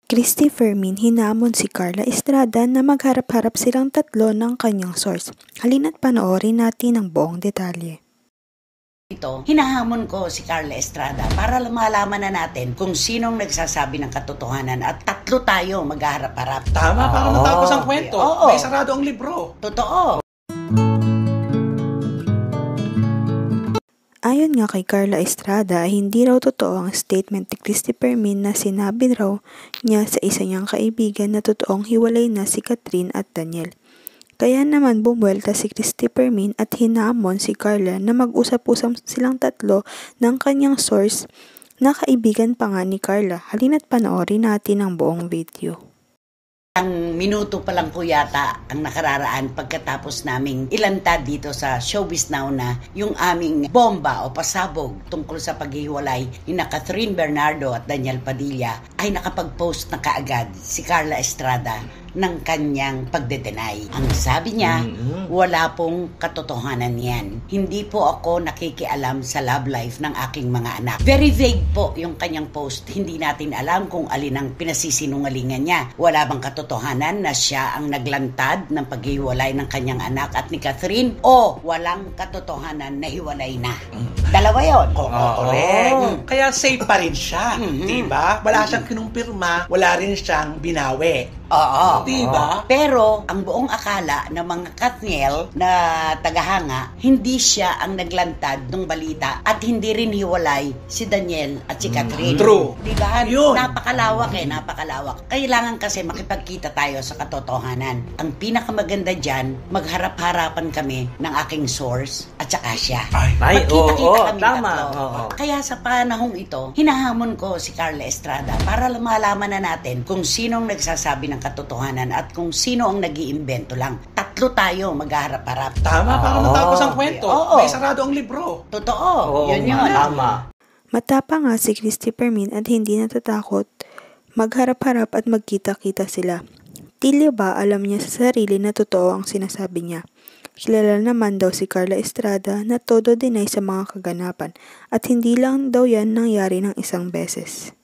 Christy Fermin hinamon si Carla Estrada na magharap-harap silang tatlo ng kanyang source. Halina't panoorin natin ang buong detalye. Hinahamon ko si Carla Estrada para malaman na natin kung sinong nagsasabi ng katotohanan at tatlo tayo magharap-harap. Tama, para matapos ang kwento. Oo. May sarado ang libro. Totoo. Ayon nga kay Carla Estrada, hindi raw totoo ang statement ni Christy Fermin na sinabi raw niya sa isa niyang kaibigan na totoong hiwalay na si Catherine at Daniel. Kaya naman bumuelta si Christy Fermin at hinamon si Carla na mag-usap-usap silang tatlo ng kanyang source na kaibigan pa nga ni Carla. Halina't panoorin natin ang buong video. Ang minuto pa lang po yata ang nakararaan pagkatapos naming ilantad dito sa Showbiz Now na yung aming bomba o pasabog tungkol sa paghihiwalay ni Catherine Bernardo at Daniel Padilla ay nakapag-post na kaagad si Carla Estrada ng kanyang pagde-deny. Ang sabi niya, wala pong katotohanan yan. Hindi po ako nakikialam sa love life ng aking mga anak. Very vague po yung kanyang post. Hindi natin alam kung alin ang pinasisinungalingan niya. Wala bang katotohanan na siya ang naglantad ng paghiwalay ng kanyang anak at ni Catherine o walang katotohanan na hiwalay na? Dalawa yun. Correct. Kaya safe pa rin siya. Diba? Wala siyang kinumpirma, wala rin siyang binawi. Oo. Diba? Pero ang buong akala ng mga Katniel na tagahanga, hindi siya ang naglantad ng balita at hindi rin hiwalay si Daniel at si Catherine. True. Diba? Yun. Napakalawak napakalawak. Kailangan kasi makipagkita tayo sa katotohanan. Ang pinakamaganda dyan, magharap-harapan kami ng aking source at saka siya. Magkita-kita kami tama. tatlo. Kaya sa panahong ito, hinahamon ko si Carla Estrada para malaman na natin kung sinong nagsasabi ng katotohanan at kung sino ang nag-iimbento lang. Tatlo tayo magharap-harap. Tama, para matapos ang kwento. Oo. May sarado ang libro. Totoo. Yun. Tama. Matapang nga si Christy Fermin at hindi natatakot magharap-harap at magkita-kita sila. Tila ba alam niya sa sarili na totoo ang sinasabi niya? Kilala naman daw si Carla Estrada na todo deny sa mga kaganapan at hindi lang daw yan nangyari ng isang beses.